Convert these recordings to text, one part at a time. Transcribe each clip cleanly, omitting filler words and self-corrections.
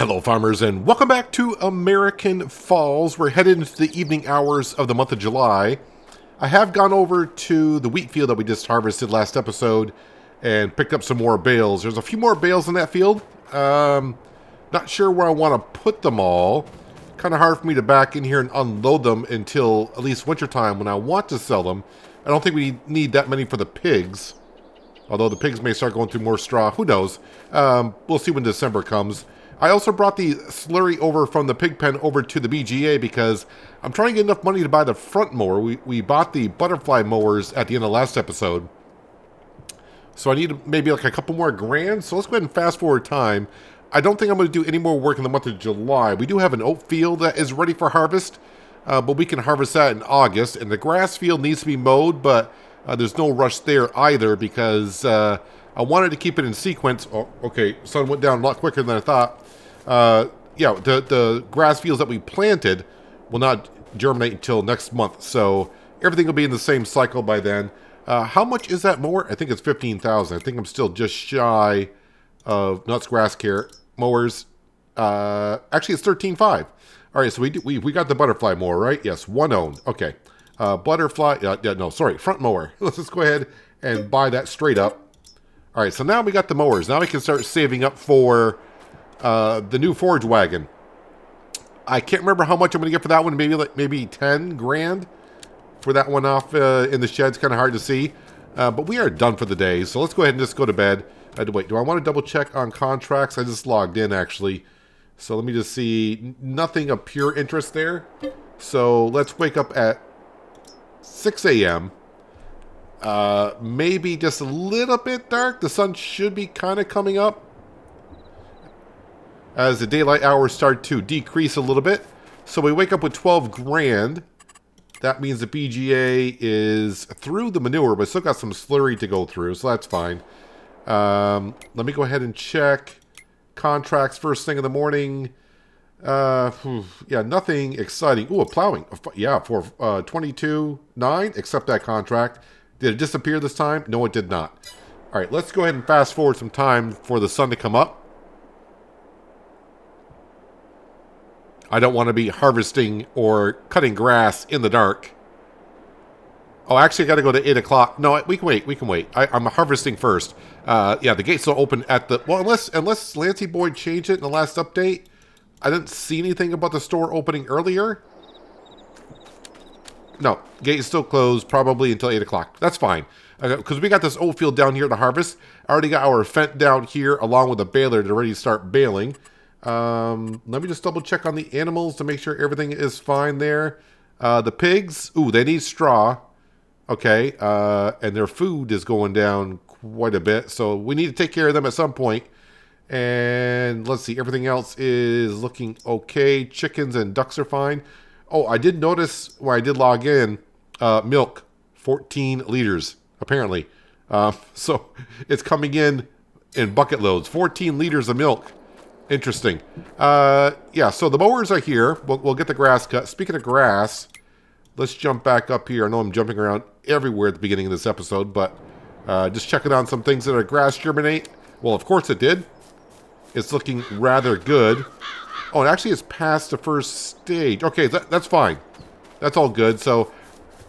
Hello farmers and welcome back to American Falls. We're headed into the evening hours of the month of July. I have gone over to the wheat field that we just harvested last episode and picked up some more bales. There's a few more bales in that field. Not sure where I want to put them all. Kind of hard for me to back in here and unload them until at least wintertime when I want to sell them. I don't think we need that many for the pigs. Although the pigs may start going through more straw. Who knows? We'll see when December comes. I also brought the slurry over from the pig pen over to the BGA because I'm trying to get enough money to buy the front mower. We bought the butterfly mowers at the end of last episode. So I need maybe like a couple more grand. So let's go ahead and fast forward time. I don't think I'm going to do any more work in the month of July. We do have an oat field that is ready for harvest. But we can harvest that in August. And the grass field needs to be mowed, but there's no rush there either because I wanted to keep it in sequence. Oh, okay, sun went down a lot quicker than I thought. Yeah, the grass fields that we planted will not germinate until next month, so everything will be in the same cycle by then. How much is that mower? I think it's $15,000. I think I'm still just shy of nuts grass care mowers. Actually, it's $13,500. All right, so we got the butterfly mower, right? Yes, one owned. Okay, front mower. Let's just go ahead and buy that straight up. All right, so now we got the mowers. Now we can start saving up for the new forage wagon. I can't remember how much I'm going to get for that one. Maybe 10 grand for that one off in the shed. It's kind of hard to see. But we are done for the day. So let's go ahead and just go to bed. Wait, do I want to double check on contracts? I just logged in actually. So let me just see. Nothing of pure interest there. So let's wake up at 6 a.m. Maybe just a little bit dark. The sun should be kind of coming up as the daylight hours start to decrease a little bit. So we wake up with 12 grand. That means the BGA is through the manure, but still got some slurry to go through, so that's fine. Let me go ahead and check contracts first thing in the morning. Yeah, nothing exciting. Ooh, a plowing. Yeah, for 22.9, accept that contract. Did it disappear this time? No, it did not. All right, let's go ahead and fast forward some time for the sun to come up. I don't want to be harvesting or cutting grass in the dark. Oh, actually, I got to go to 8 o'clock. No, we can wait. We can wait. I'm harvesting first. Yeah, the gates don't open at the... Well, unless Lancy Boyd changed it in the last update. I didn't see anything about the store opening earlier. No, gate is still closed probably until 8 o'clock. That's fine. Because we got this oat field down here to harvest. I already got our fent down here along with a baler to ready to start baling. Let me just double check on the animals to make sure everything is fine there. The pigs, ooh, they need straw. Okay, and their food is going down quite a bit, so we need to take care of them at some point. And let's see, everything else is looking okay. Chickens and ducks are fine. Oh, I did notice when I did log in, milk, 14 liters, apparently. So it's coming in bucket loads, 14 liters of milk. Interesting. Yeah, so the mowers are here. We'll get the grass cut. Speaking of grass, let's jump back up here. I know I'm jumping around everywhere at the beginning of this episode, but just checking on some things that are grass germinate. Well, of course it did. It's looking rather good. Oh, and actually it's past the first stage. Okay, that's fine. That's all good. So,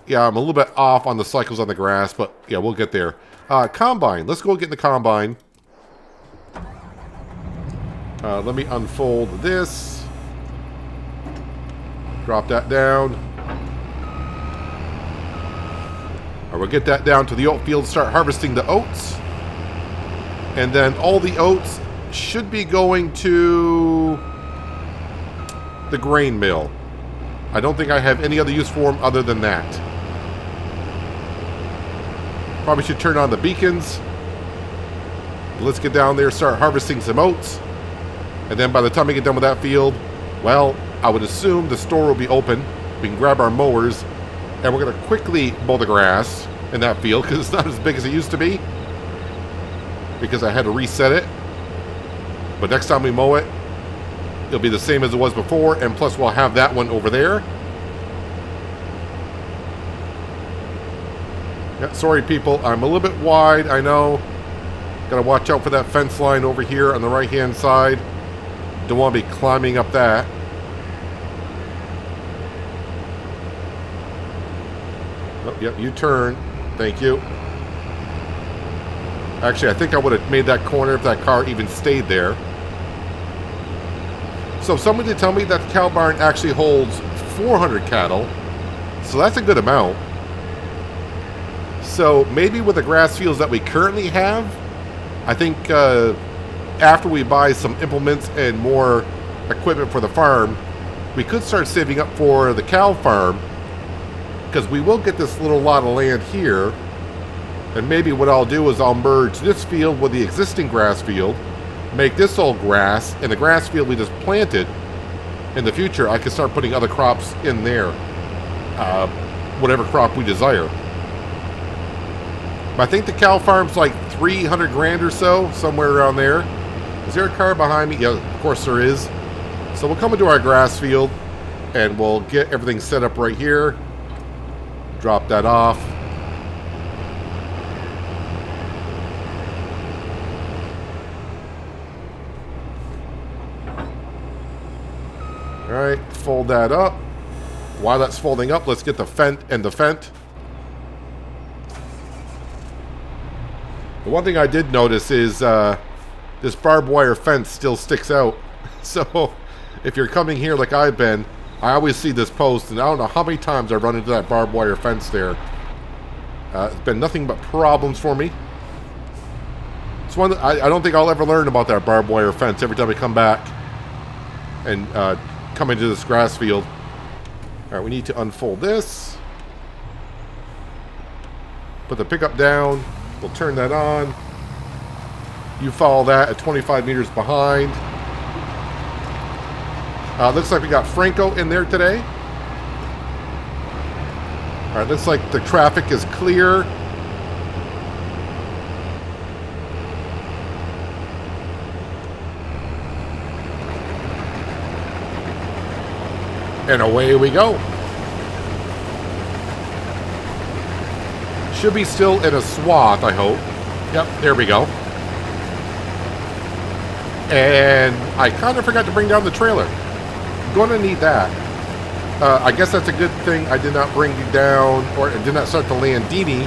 yeah, I'm a little bit off on the cycles on the grass, but yeah, we'll get there. Combine. Let's go get in the combine. Let me unfold this. Drop that down. All right, we'll get that down to the oat field, start harvesting the oats. And then all the oats should be going to the grain mill. I don't think I have any other use for them other than that. Probably should turn on the beacons. Let's get down there, start harvesting some oats. And then by the time we get done with that field, well, I would assume the store will be open. We can grab our mowers, and we're going to quickly mow the grass in that field because it's not as big as it used to be because I had to reset it. But next time we mow it, it'll be the same as it was before, and plus we'll have that one over there. Yeah, sorry, people. I'm a little bit wide, I know. Got to watch out for that fence line over here on the right-hand side. Don't want to be climbing up that. Oh, yep, you turn. Thank you. Actually, I think I would have made that corner if that car even stayed there. So somebody did tell me that the cow barn actually holds 400 cattle. So that's a good amount. So maybe with the grass fields that we currently have, I think after we buy some implements and more equipment for the farm, we could start saving up for the cow farm, because we will get this little lot of land here. And maybe what I'll do is I'll merge this field with the existing grass field, make this all grass, and the grass field we just planted. In the future, I can start putting other crops in there, whatever crop we desire. But I think the cow farm's like 300 grand or so, somewhere around there. Is there a car behind me? Yeah, of course there is. So we'll come into our grass field, and we'll get everything set up right here. Drop that off. Alright, fold that up. While that's folding up, let's get the fent and the fent. The one thing I did notice is this barbed wire fence still sticks out. So if you're coming here like I've been, I always see this post, and I don't know how many times I've run into that barbed wire fence there. It's been nothing but problems for me. It's one that I don't think I'll ever learn about that barbed wire fence every time I come back and come into this grass field. Alright, we need to unfold this. Put the pickup down. We'll turn that on. You follow that at 25 meters behind. Looks like we got Franco in there today. Alright, looks like the traffic is clear. And away we go. Should be still in a swath, I hope. Yep, there we go. And I kind of forgot to bring down the trailer. Gonna need that. I guess that's a good thing I did not bring you down, or did not start the Landini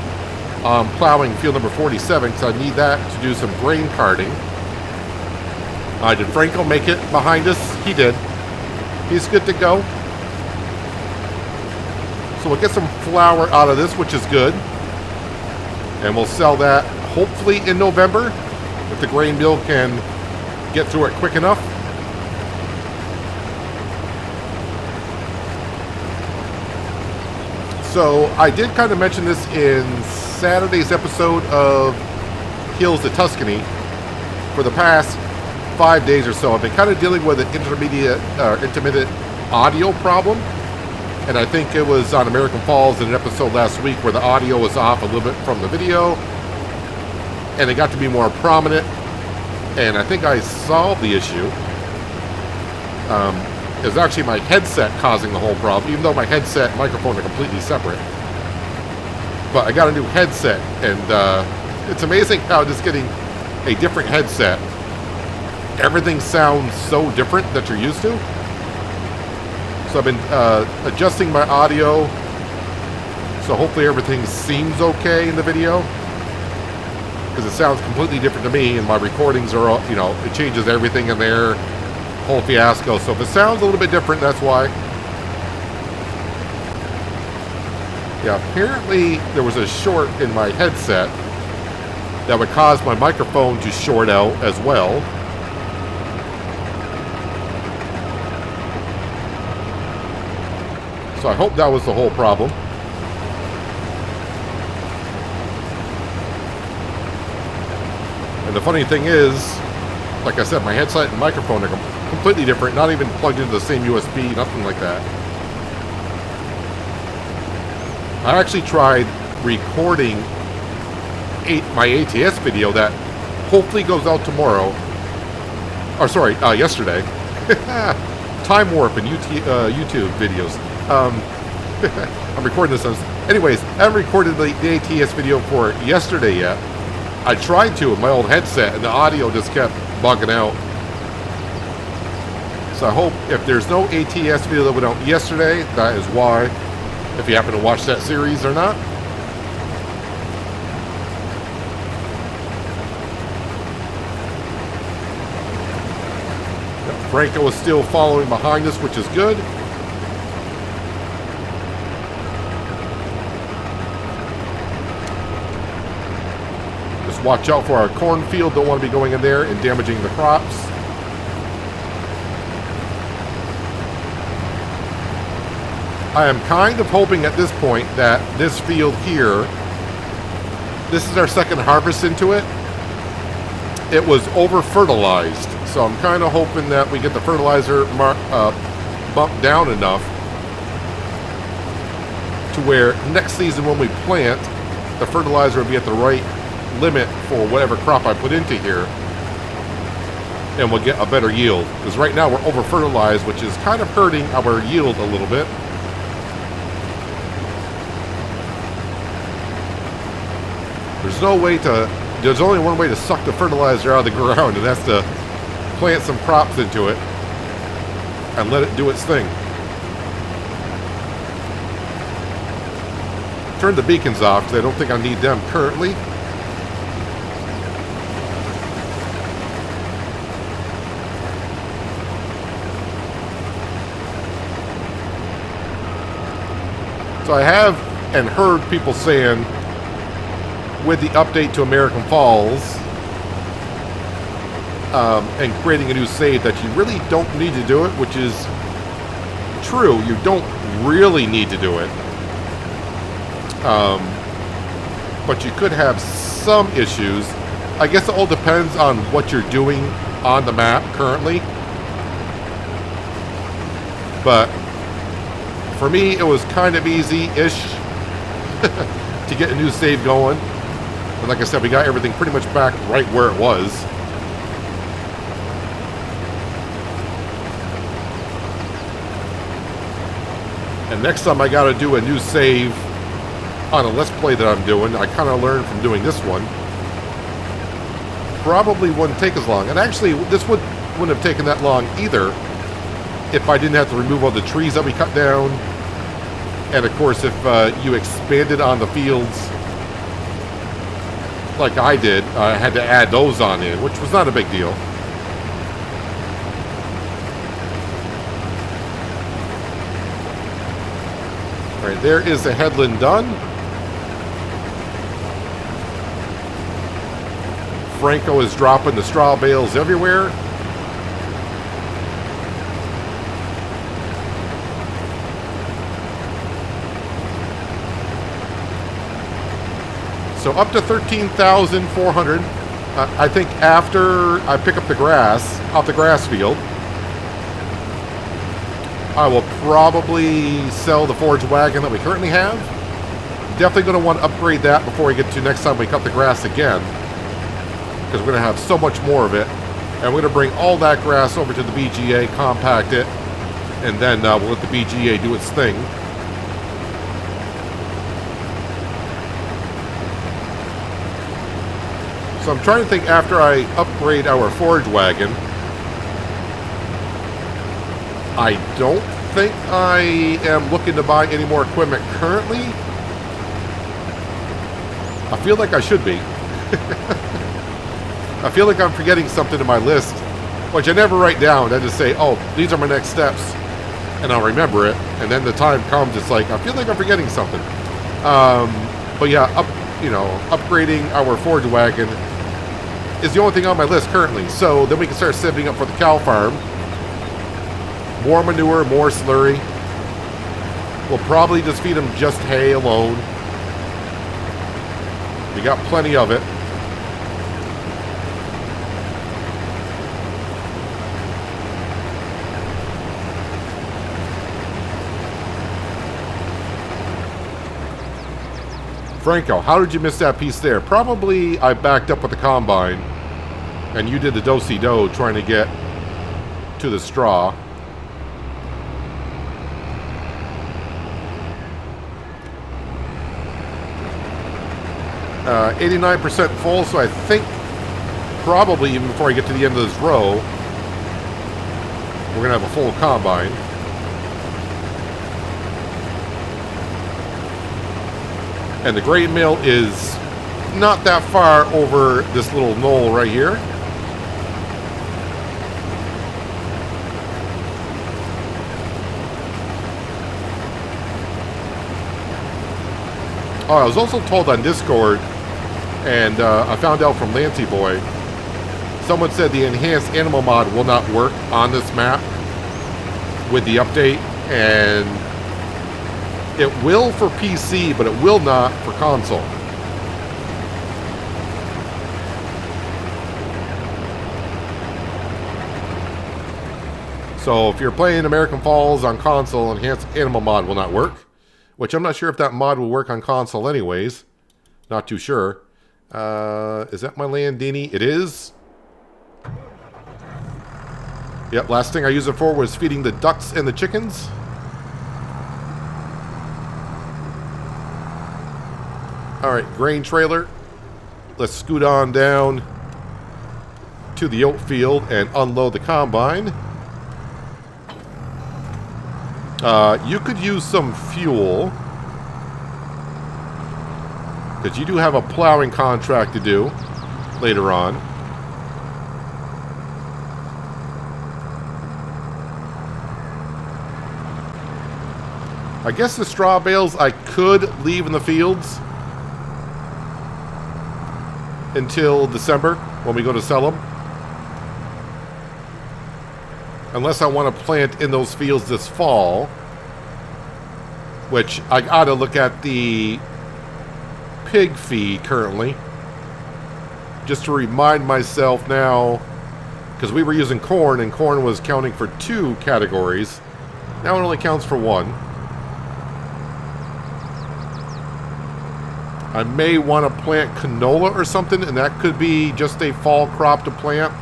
plowing field number 47, because I need that to do some grain carting. Did Franco make it behind us? He did. He's good to go. So we'll get some flour out of this, which is good. And we'll sell that hopefully in November, if the grain mill can get through it quick enough. So I did kind of mention this in Saturday's episode of Hills to Tuscany. For the past 5 days or so, I've been kind of dealing with an intermittent audio problem. And I think it was on American Falls in an episode last week where the audio was off a little bit from the video. And it got to be more prominent. And I think I solved the issue. It was actually my headset causing the whole problem, even though my headset and microphone are completely separate. But I got a new headset, and it's amazing how just getting a different headset, everything sounds so different that you're used to. So I've been adjusting my audio, so hopefully everything seems okay in the video, because it sounds completely different to me, and my recordings are all, you know, it changes everything in there, whole fiasco. So if it sounds a little bit different, that's why. Yeah, apparently there was a short in my headset that would cause my microphone to short out as well. So I hope that was the whole problem. And the funny thing is, like I said, my headset and microphone are completely different, not even plugged into the same USB, nothing like that. I actually tried recording my ATS video that hopefully goes out tomorrow. Or sorry, yesterday. Time warp in YouTube videos. I'm recording this. Anyways, I haven't recorded the ATS video for yesterday yet. I tried to with my old headset, and the audio just kept bugging out. So I hope if there's no ATS video that went out yesterday, that is why. If you happen to watch that series or not. Franco is still following behind us, which is good. Just watch out for our cornfield. Don't want to be going in there and damaging the crops. I am kind of hoping at this point that this field here, this is our second harvest into it. It was over-fertilized. So I'm kind of hoping that we get the fertilizer bumped down enough to where next season when we plant, the fertilizer will be at the right limit for whatever crop I put into here. And we'll get a better yield. Because right now we're over-fertilized, which is kind of hurting our yield a little bit. There's only one way to suck the fertilizer out of the ground, and that's to plant some crops into it and let it do its thing. Turn the beacons off because I don't think I need them currently. So I have and heard people saying with the update to American Falls and creating a new save that you really don't need to do it, which is true. You don't really need to do it. But you could have some issues. I guess it all depends on what you're doing on the map currently. But for me, it was kind of easy-ish to get a new save going. And like I said, we got everything pretty much back right where it was. And next time I got to do a new save on a Let's Play that I'm doing. I kind of learned from doing this one. Probably wouldn't take as long. And actually, this wouldn't have taken that long either if I didn't have to remove all the trees that we cut down. And of course, if you expanded on the fields like I did, I had to add those on in, which was not a big deal. All right, there is the headland done. Franco is dropping the straw bales everywhere. So up to 13,400. I think after I pick up the grass off the grass field, I will probably sell the forage wagon that we currently have. Definitely going to want to upgrade that before we get to next time we cut the grass again, because we're going to have so much more of it. And we're going to bring all that grass over to the BGA, compact it, and then we'll let the BGA do its thing. So I'm trying to think, after I upgrade our forage wagon, I don't think I am looking to buy any more equipment currently. I feel like I should be. I feel like I'm forgetting something in my list, which I never write down. I just say, oh, these are my next steps, and I'll remember it. And then the time comes, it's like, I feel like I'm forgetting something. But yeah, upgrading our forage wagon is the only thing on my list currently. So then we can start setting up for the cow farm. More manure, more slurry. We'll probably just feed them just hay alone. We got plenty of it. Franco, how did you miss that piece there? Probably I backed up with the combine, and you did the do-si-do trying to get to the straw. Uh, 89% full, so I think probably even before I get to the end of this row, we're going to have a full combine. And the grain mill is not that far over this little knoll right here. Oh, I was also told on Discord, and I found out from Lancy Boy, someone said the enhanced animal mod will not work on this map with the update, and it will for PC, but it will not for console. So if you're playing American Falls on console, enhanced animal mod will not work. Which I'm not sure if that mod will work on console anyways. Not too sure. Is that my Landini? It is. Yep, last thing I used it for was feeding the ducks and the chickens. Alright, grain trailer. Let's scoot on down to the oat field and unload the combine. You could use some fuel, because you do have a plowing contract to do later on. I guess the straw bales I could leave in the fields until December when we go to sell them. Unless I want to plant in those fields this fall. Which I gotta look at the pig feed currently. Just to remind myself now. Because we were using corn and corn was counting for 2 categories. Now it only counts for 1. I may want to plant canola or something, and that could be just a fall crop to plant.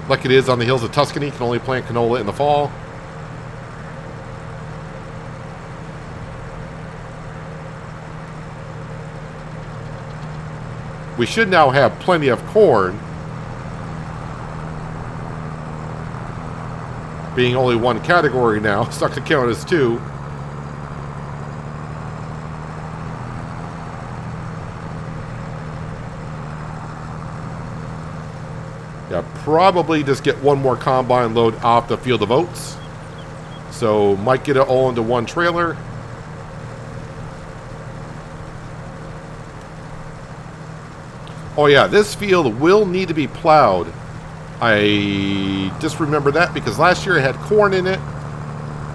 Like it is on the hills of Tuscany, you can only plant canola in the fall. We should now have plenty of corn. Being only 1 category now, stuck to count as 2. Yeah, probably just get 1 more combine load off the field of oats. So, might get it all into 1 trailer. Oh yeah, this field will need to be plowed. I just remember that because last year it had corn in it.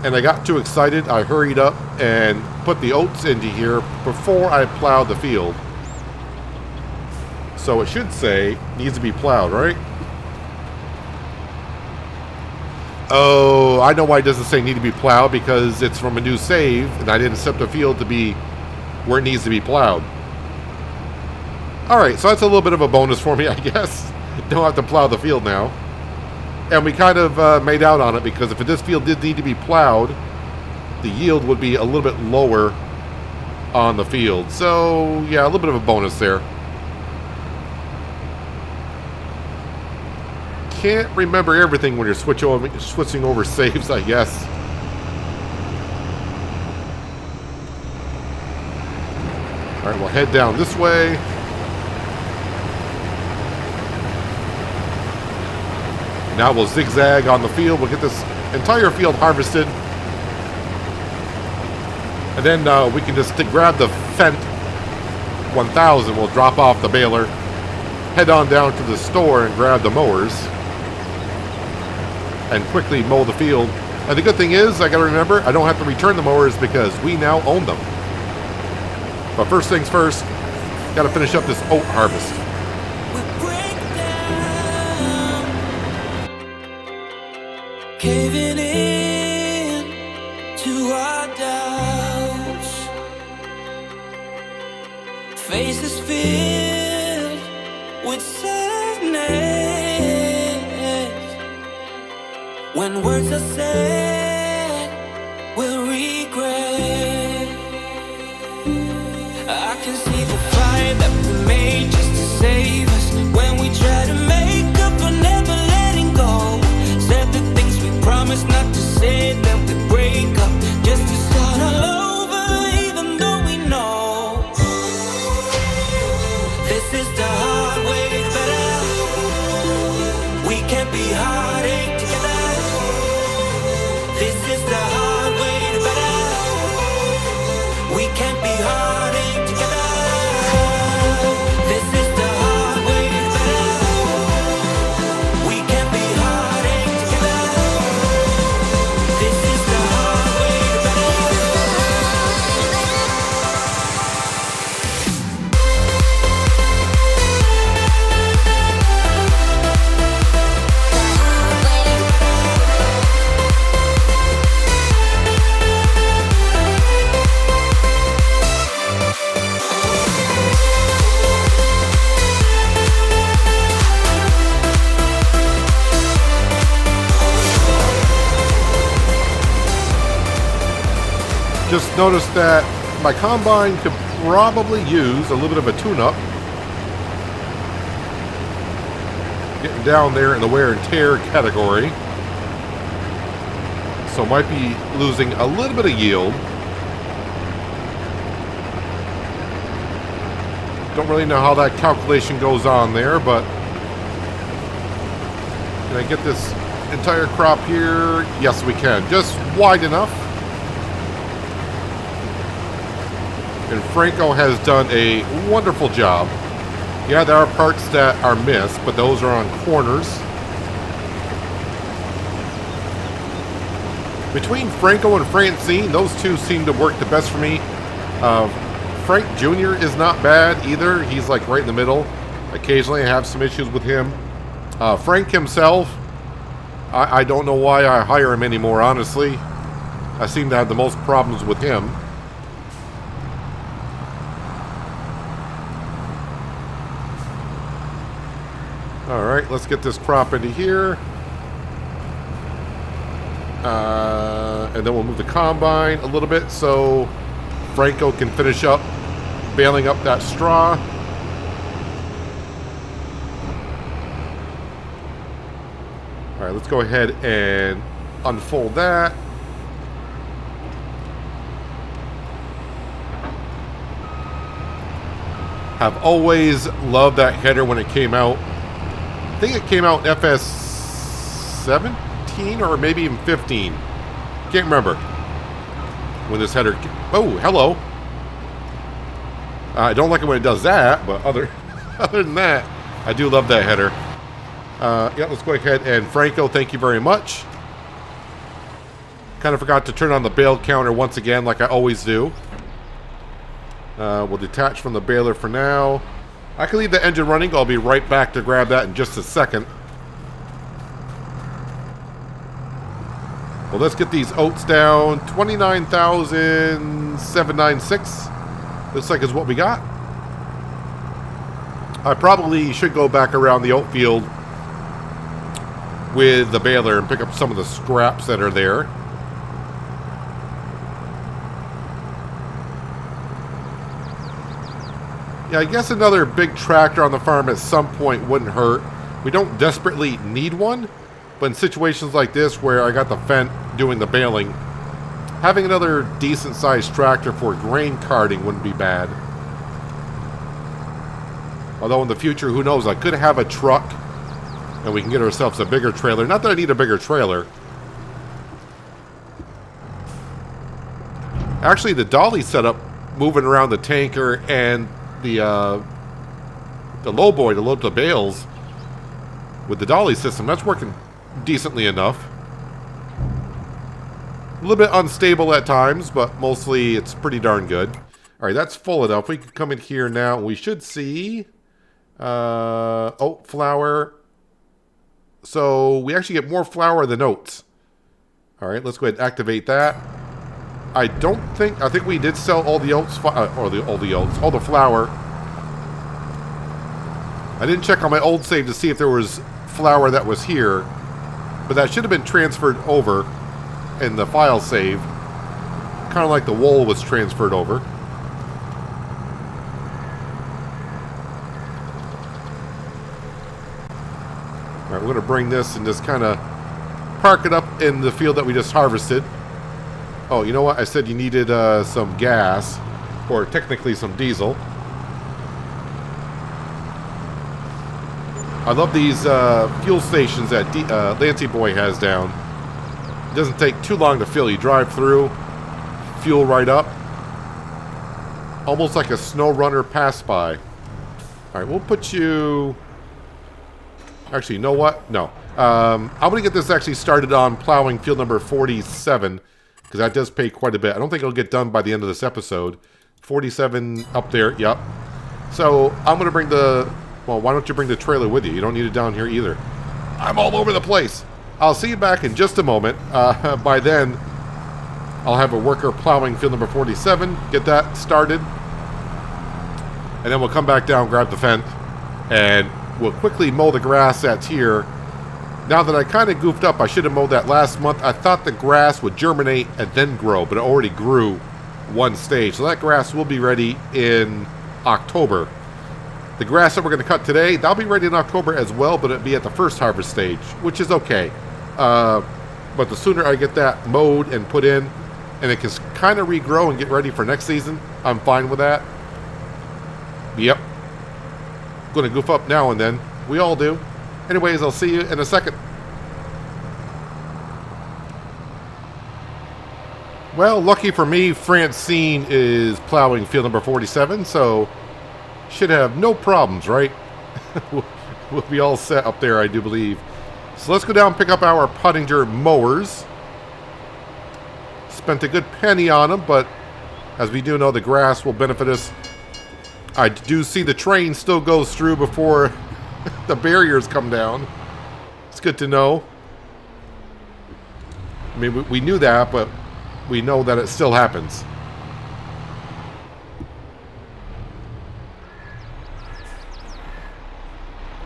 And I got too excited. I hurried up and put the oats into here before I plowed the field. So it should say, needs to be plowed, right? Oh, I know why it doesn't say need to be plowed, because it's from a new save, and I didn't set the field to be where it needs to be plowed. Alright, so that's a little bit of a bonus for me, I guess. Don't have to plow the field now. And we kind of made out on it, because if this field did need to be plowed, the yield would be a little bit lower on the field. So, yeah, a little bit of a bonus there. Can't remember everything when you're switching over saves, I guess. Alright, we'll head down this way. Now we'll zigzag on the field. We'll get this entire field harvested. And then we can just grab the Fendt 1000. We'll drop off the baler. Head on down to the store and grab the mowers. And quickly mow the field. And the good thing is, I gotta remember, I don't have to return the mowers because we now own them. But first things first, gotta finish up this oat harvest. Caving in to our doubts, faces filled with sadness. When words are said, we'll regret. I can see the fire that we made just to save us. When we try to make up for never letting go, said the things we promised. just noticed that my combine could probably use a little bit of a tune-up. Getting down there in the wear and tear category. So might be losing a little bit of yield. Don't really know how that calculation goes on there, but can I get this entire crop here? Yes, we can. Just wide enough. And Franco has done a wonderful job. Yeah, there are parts that are missed, but those are on corners. Between Franco and Francine, those two seem to work the best for me. Frank Jr. is not bad either. He's like right in the middle. Occasionally I have some issues with him. Frank himself, I don't know why I hire him anymore, honestly. I seem to have the most problems with him. Alright, let's get this crop into here. And then we'll move the combine a little bit so Franco can finish up baling up that straw. Alright, let's go ahead and unfold that. I've always loved that header when it came out. I think it came out in FS 17 or maybe even 15. Can't remember when this header. Oh, hello. I don't like it when it does that, but other than that, I do love that header. Yeah, let's go ahead and Franco, thank you very much. Kind of forgot to turn on the bale counter once again, like I always do. We'll detach from the baler for now. I can leave the engine running. I'll be right back to grab that in just a second. Well, let's get these oats down. 29,796. Looks like is what we got. I probably should go back around the oat field with the baler and pick up some of the scraps that are there. Yeah, I guess another big tractor on the farm at some point wouldn't hurt. We don't desperately need one, but in situations like this where I got the Fendt doing the baling, having another decent-sized tractor for grain carting wouldn't be bad. Although in the future, who knows, I could have a truck and we can get ourselves a bigger trailer. Not that I need a bigger trailer. Actually, the dolly setup, moving around the tanker and the lowboy to load the bales with the dolly system, that's working decently enough. A little bit unstable at times, but mostly it's pretty darn good. Alright, that's full enough. We can come in here now. We should see oat flour. So we actually get more flour than oats. Alright, let's go ahead and activate that. I think we did sell all the oats, all the flour. I didn't check on my old save to see if there was flour that was here, but that should have been transferred over in the file save. Kind of like the wool was transferred over. Alright, we're going to bring this and just kind of park it up in the field that we just harvested. Oh, you know what? I said you needed some gas, or technically some diesel. I love these fuel stations that Lancey Boy has down. It doesn't take too long to fill. You drive through, fuel right up. Almost like a snow runner pass by. Alright, we'll put you... Actually, you know what? No. I'm going to get this actually started on plowing field number 47, because that does pay quite a bit. I don't think it'll get done by the end of this episode. 47 up there, yep. So, I'm going to bring the... Well, why don't you bring the trailer with you? You don't need it down here either. I'm all over the place. I'll see you back in just a moment. By then, I'll have a worker plowing field number 47. Get that started. And then we'll come back down, grab the Fendt, and we'll quickly mow the grass that's here. Now that I kind of goofed up, I should have mowed that last month. I thought the grass would germinate and then grow, but it already grew one stage. So that grass will be ready in October. The grass that we're going to cut today, that'll be ready in October as well, but it'll be at the first harvest stage, which is okay. But the sooner I get that mowed and put in, and it can kind of regrow and get ready for next season, I'm fine with that. Yep. Going to goof up now and then. We all do. Anyways, I'll see you in a second. Well, lucky for me, Francine is plowing field number 47, so should have no problems, right? We'll be all set up there, I do believe. So let's go down and pick up our Pottinger mowers. Spent a good penny on them, but as we do know, the grass will benefit us. I do see the train still goes through before the barriers come down. It's good to know. I mean, we knew that, but we know that it still happens.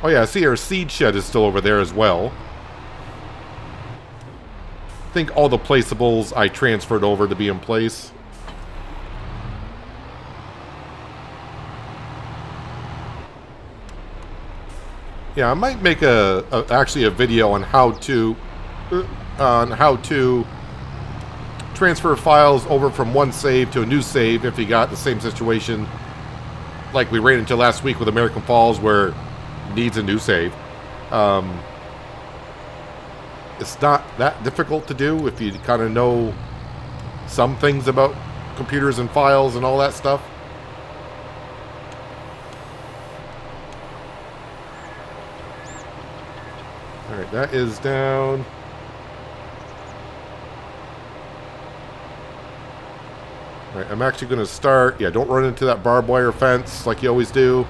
Oh yeah, I see our seed shed is still over there as well. I think all the placeables I transferred over to be in place. Yeah, I might make actually a video on how to transfer files over from one save to a new save if you got the same situation like we ran into last week with American Falls, where it needs a new save. It's not that difficult to do if you kind of know some things about computers and files and all that stuff. Alright, that is down. Alright, I'm actually going to start. Yeah, don't run into that barbed wire fence like you always do.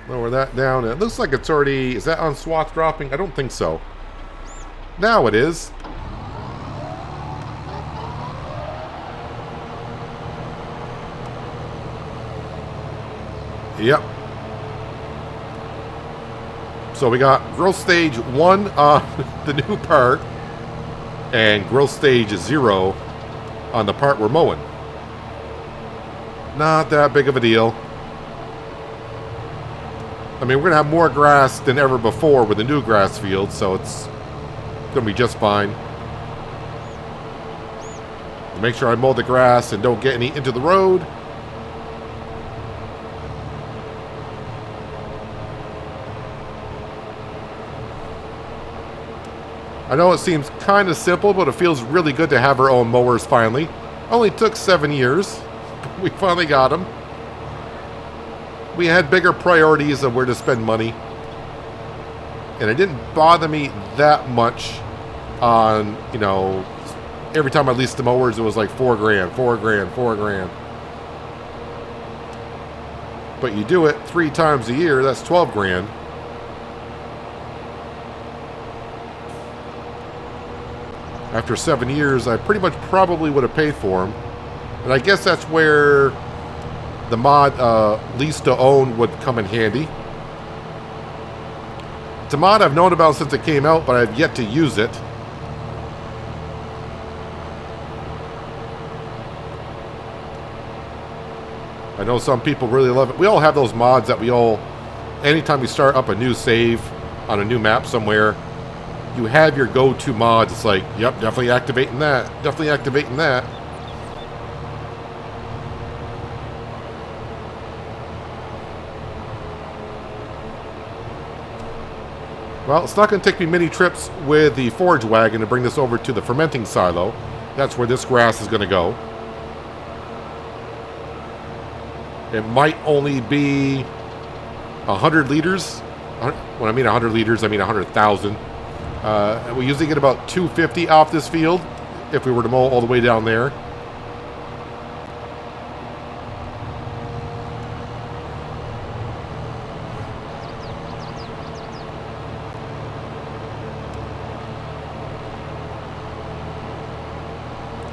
Lower that down. It looks like it's already... Is that on swath dropping? I don't think so. Now it is. Yep. So we got growth stage 1 on the new part, and growth stage 0 on the part we're mowing. Not that big of a deal. I mean, we're going to have more grass than ever before with the new grass field, so it's going to be just fine. Make sure I mow the grass and don't get any into the road. I know it seems kind of simple, but it feels really good to have our own mowers finally. Only took 7 years. We finally got them. We had bigger priorities of where to spend money. And it didn't bother me that much on, you know, every time I leased the mowers, it was like $4 grand, $4 grand, $4 grand. But you do it 3 times a year, that's 12 grand. After 7 years, I pretty much probably would have paid for them. And I guess that's where the mod lease to own would come in handy. It's a mod I've known about since it came out, but I've yet to use it. I know some people really love it. We all have those mods that we all, anytime we start up a new save on a new map somewhere, you have your go-to mods. It's like, yep, definitely activating that. Definitely activating that. Well, it's not going to take me many trips with the forage wagon to bring this over to the fermenting silo. That's where this grass is going to go. It might only be 100 liters. When I mean 100 liters, I mean 100,000. We usually get about 250 off this field if we were to mow all the way down there.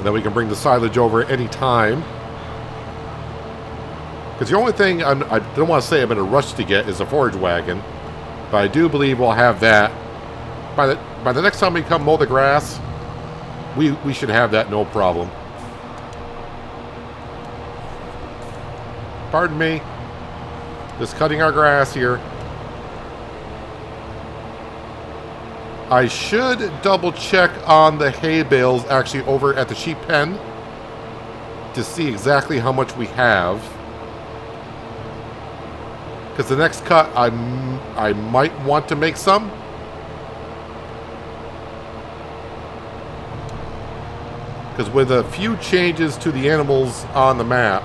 And then we can bring the silage over any time. Because the only thing I don't want to say I'm in a rush to get is a forage wagon. But I do believe we'll have that. By the next time we come mow the grass, we should have that no problem. Pardon me. Just cutting our grass here. I should double check on the hay bales actually over at the sheep pen to see exactly how much we have. Because the next cut, I might want to make some. Because with a few changes to the animals on the map,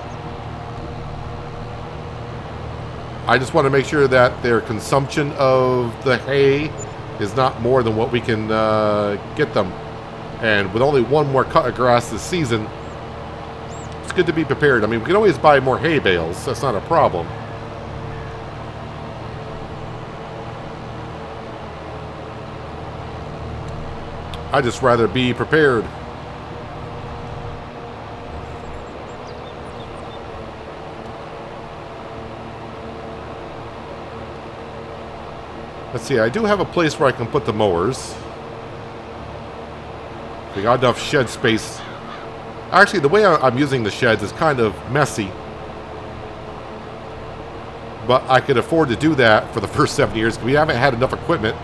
I just want to make sure that their consumption of the hay is not more than what we can get them. And with only one more cut of grass this season, it's good to be prepared. I mean, we can always buy more hay bales. That's not a problem. I'd just rather be prepared. Let's see, I do have a place where I can put the mowers. We got enough shed space. Actually, the way I'm using the sheds is kind of messy. But I could afford to do that for the first 7 years because we haven't had enough equipment.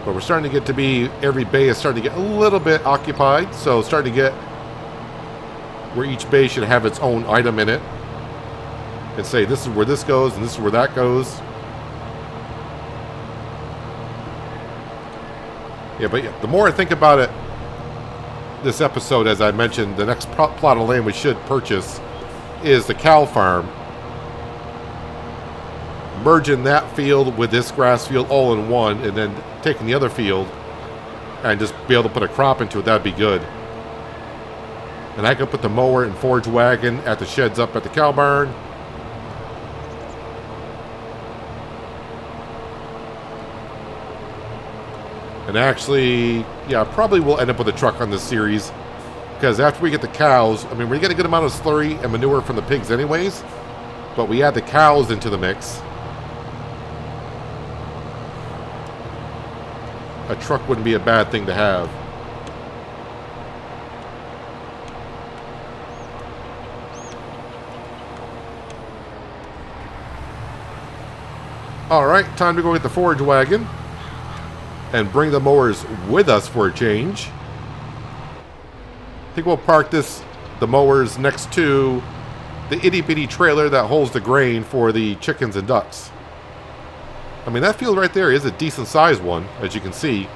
But we're starting to get to be, every bay is starting to get a little bit occupied. So starting to get where each bay should have its own item in it. And say, this is where this goes, and this is where that goes. Yeah, but the more I think about it, this episode, as I mentioned, the next plot of land we should purchase is the cow farm. Merging that field with this grass field all in one, and then taking the other field and just be able to put a crop into it, that'd be good. And I could put the mower and forage wagon at the sheds up at the cow barn. And actually, yeah, probably we'll end up with a truck on this series. Because after we get the cows, I mean, we get a good amount of slurry and manure from the pigs anyways. But we add the cows into the mix. A truck wouldn't be a bad thing to have. Alright, time to go get the forage wagon. And bring the mowers with us for a change. I think we'll park the mowers next to the itty bitty trailer that holds the grain for the chickens and ducks. I mean, that field right there is a decent sized one, as you can see.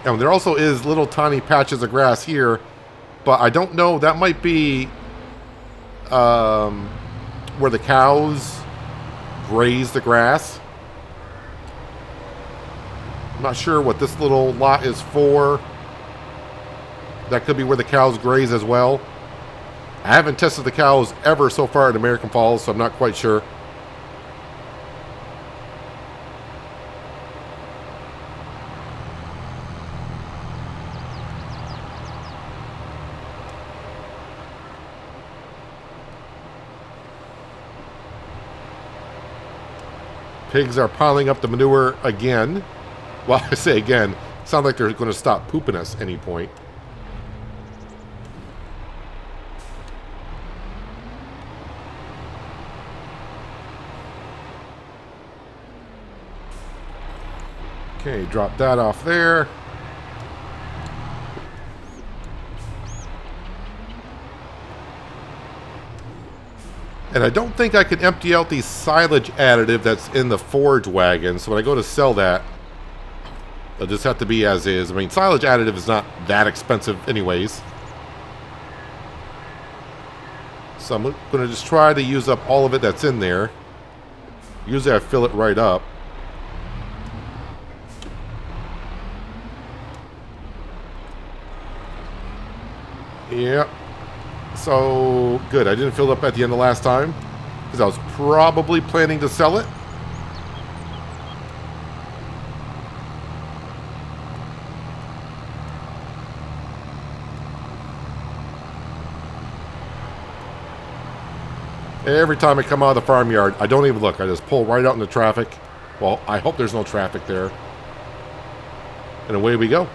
And there also is little tiny patches of grass here, but I don't know, that might be where the cows graze the grass. I'm not sure what this little lot is for. That could be where the cows graze as well. I haven't tested the cows ever so far at American Falls, so I'm not quite sure. Pigs are piling up the manure again. Well, I say again, sounds like they're going to stop pooping us any point. Okay, drop that off there. And I don't think I can empty out the silage additive that's in the forage wagon. So when I go to sell that, it'll just have to be as is. I mean, silage additive is not that expensive anyways. So I'm going to just try to use up all of it that's in there. Usually I fill it right up. Yep. So, good. I didn't fill it up at the end of last time because I was probably planning to sell it. Every time I come out of the farmyard, I don't even look. I just pull right out into traffic. Well, I hope there's no traffic there. And away we go.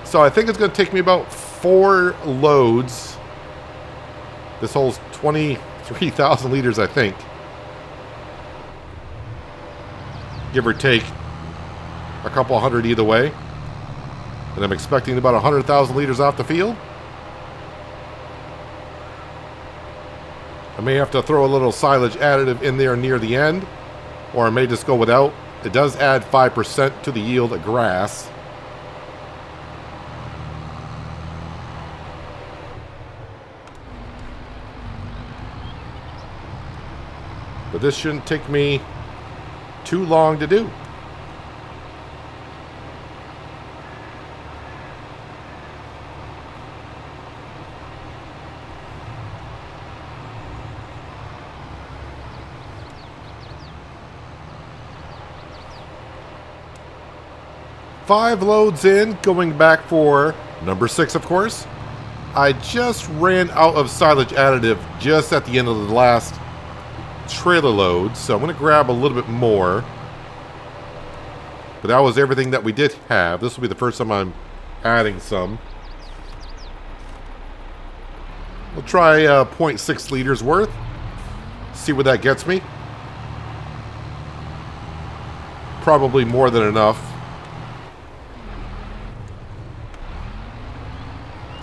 So I think it's going to take me about 4 loads. This holds 23,000 liters, I think. Give or take a couple hundred either way. And I'm expecting about 100,000 liters off the field. I may have to throw a little silage additive in there near the end, or I may just go without. It does add 5% to the yield of grass. But this shouldn't take me too long to do. Five loads in, going back for number 6, of course. I just ran out of silage additive just at the end of the last trailer load, so I'm going to grab a little bit more. But that was everything that we did have. This will be the first time I'm adding some. We'll try 0.6 liters worth. See what that gets me. Probably more than enough.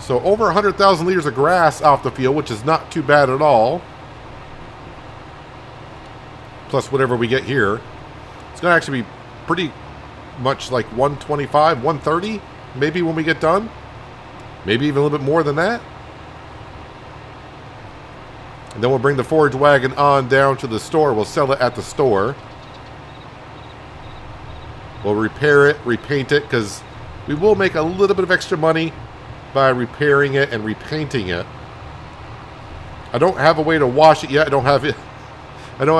So over 100,000 liters of grass off the field, which is not too bad at all. Plus whatever we get here. It's going to actually be pretty much like 125, 130, maybe when we get done. Maybe even a little bit more than that. And then we'll bring the forage wagon on down to the store. We'll sell it at the store. We'll repair it, repaint it, because we will make a little bit of extra money by repairing it and repainting it. I don't have a way to wash it yet. I don't have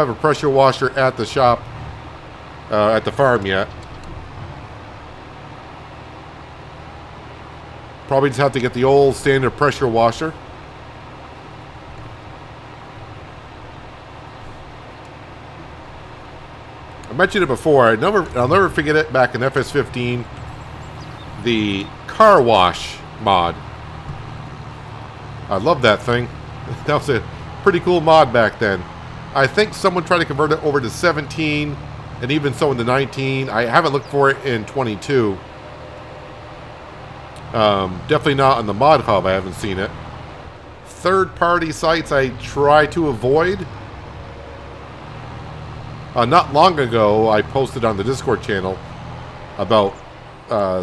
a pressure washer at the shop, at the farm yet. Probably just have to get the old standard pressure washer. I mentioned it before. I'll never forget it. Back in FS15, the car wash mod. I love that thing. That was a pretty cool mod back then. I think someone tried to convert it over to 17 and even so into 19. I haven't looked for it in 22. Definitely not on the mod hub. I haven't seen it. Third-party sites I try to avoid. Not long ago, I posted on the Discord channel about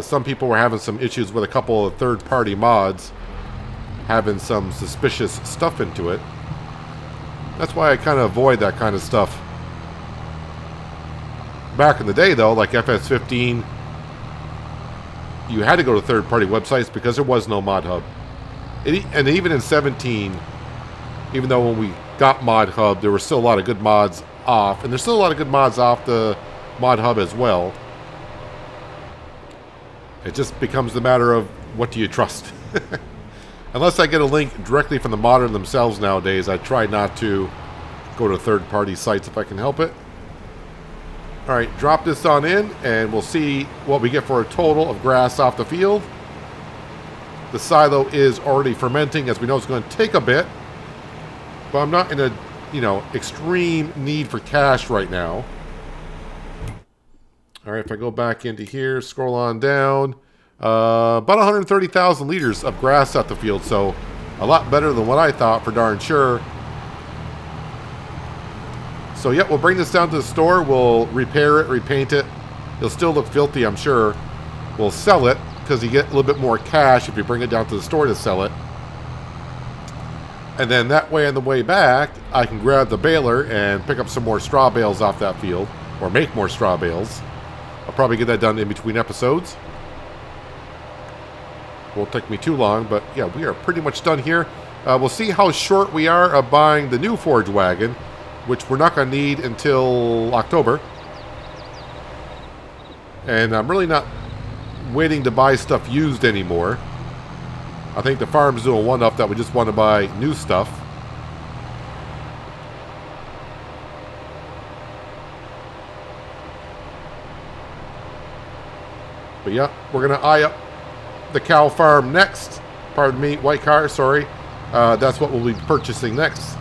some people were having some issues with a couple of third-party mods having some suspicious stuff into it. That's why I kind of avoid that kind of stuff. Back in the day, though, like FS15, you had to go to third-party websites because there was no mod hub. And even in 17, even though when we got mod hub, there were still a lot of good mods off, and there's still a lot of good mods off the mod hub as well. It just becomes the matter of what do you trust. Unless I get a link directly from the modder themselves nowadays, I try not to go to third-party sites if I can help it. Alright, drop this on in, and we'll see what we get for a total of grass off the field. The silo is already fermenting. As we know, it's going to take a bit. But I'm not in a, extreme need for cash right now. Alright, if I go back into here, scroll on down. About 130,000 liters of grass at the field, so a lot better than what I thought for darn sure. So yeah, we'll bring this down to the store. We'll repair it, repaint it. It'll still look filthy, I'm sure. We'll sell it, because you get a little bit more cash if you bring it down to the store to sell it. And then that way on the way back, I can grab the baler and pick up some more straw bales off that field, or make more straw bales. I'll probably get that done in between episodes. Won't take me too long, but yeah, we are pretty much done here. We'll see how short we are of buying the new forage wagon, which we're not going to need until October. And I'm really not waiting to buy stuff used anymore. I think the farm's doing one up that we just want to buy new stuff. But yeah, we're going to eye up the cow farm next. Pardon me, white car, sorry. That's what we'll be purchasing next.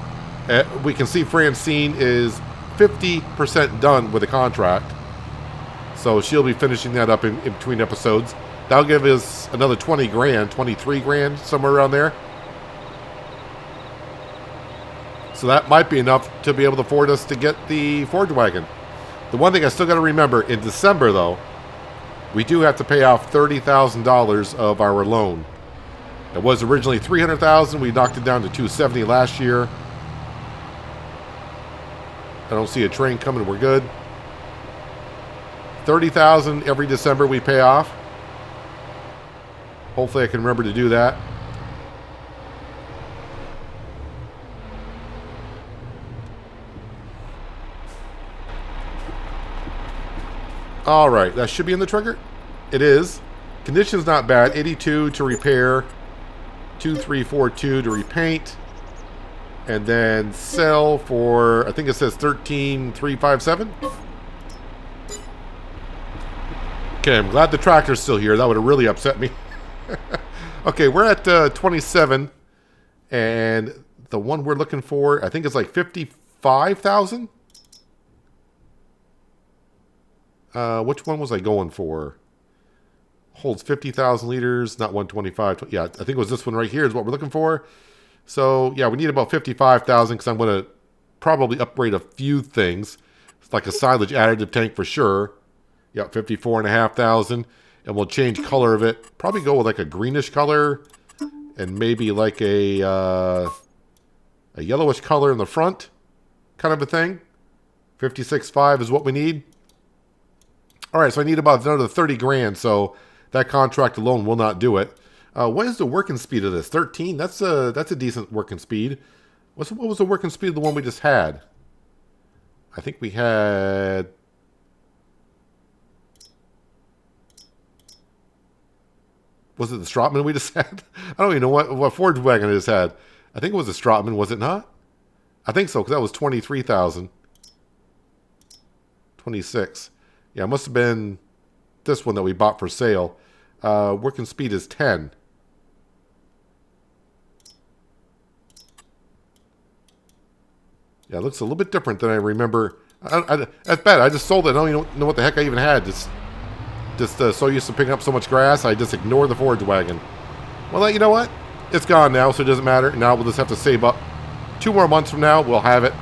We can see Francine is 50% done with the contract. So she'll be finishing that up in between episodes. That'll give us another 20 grand, 23 grand, somewhere around there. So that might be enough to be able to afford us to get the Ford wagon. The one thing I still got to remember, in December though, we do have to pay off $30,000 of our loan. It was originally $300,000. We knocked it down to $270 last year. I don't see a train coming. We're good. $30,000 every December we pay off. Hopefully I can remember to do that. All right, that should be in the trigger. It is. Condition's not bad. 82 to repair. 2342 to repaint. And then sell for, I think it says 13,357. Okay, I'm glad the tractor's still here. That would have really upset me. Okay, we're at 27. And the one we're looking for, I think it's like 55,000. Which one was I going for? Holds 50,000 liters, not 125. Yeah, I think it was this one right here is what we're looking for. So, yeah, we need about 55,000 because I'm going to probably upgrade a few things. It's like a silage additive tank for sure. Yeah, 54,500. And we'll change color of it. Probably go with like a greenish color and maybe like a yellowish color in the front kind of a thing. 56.5 is what we need. All right, so I need about another 30 grand, so that contract alone will not do it. What is the working speed of this? 13? That's a decent working speed. What was the working speed of the one we just had? I think we had... Was it the Strotman we just had? I don't even know what Ford wagon I just had. I think it was a Strotman, was it not? I think so, because that was 23,000. 26. Yeah, it must have been this one that we bought for sale. Working speed is 10. Yeah, it looks a little bit different than I remember. That's bad. I just sold it. I don't even know what the heck I even had. Just so used to picking up so much grass, I just ignored the forage wagon. Well, you know what? It's gone now, so it doesn't matter. Now we'll just have to save up 2 more months from now. We'll have it.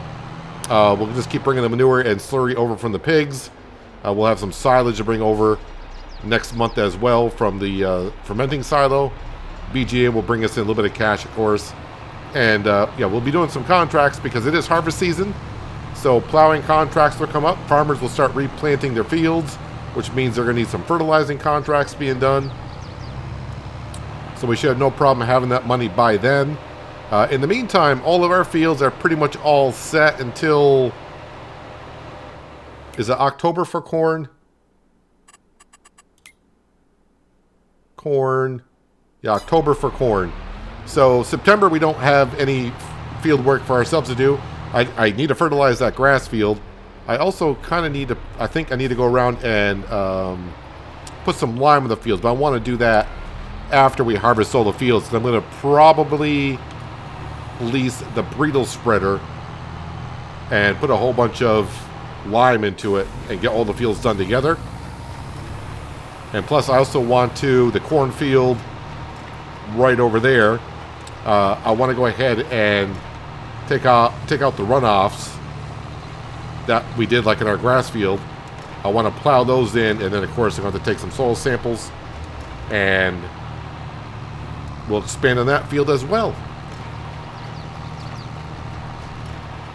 We'll just keep bringing the manure and slurry over from the pigs. We'll have some silage to bring over next month as well from the fermenting silo. BGA will bring us in a little bit of cash, of course. And yeah, we'll be doing some contracts because it is harvest season. So plowing contracts will come up. Farmers will start replanting their fields, which means they're going to need some fertilizing contracts being done. So we should have no problem having that money by then. In the meantime, all of our fields are pretty much all set until... Is it October for corn? Corn. Yeah, October for corn. So September we don't have any field work for ourselves to do. I need to fertilize that grass field. I also kind of need to, I think I need to go around and put some lime in the fields. But I want to do that after we harvest all the fields. I'm going to probably lease the bridle spreader and put a whole bunch of lime into it and get all the fields done together. And plus I also want to, the cornfield right over there, I want to go ahead and take out the runoffs that we did like in our grass field. I want to plow those in, and then of course I'm going to take some soil samples and we'll expand on that field as well.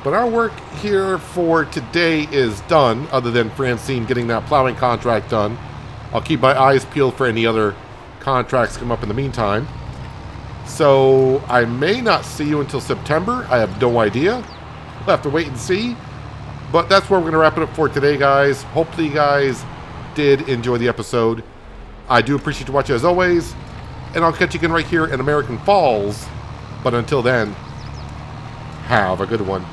But our work here for today is done, other than Francine getting that plowing contract done. I'll keep my eyes peeled for any other contracts come up in the meantime. So I may not see you until September. I have no idea. We'll have to wait and see. But that's where we're going to wrap it up for today, guys. Hopefully you guys did enjoy the episode. I do appreciate you watching as always. And I'll catch you again right here in American Falls. But until then, have a good one.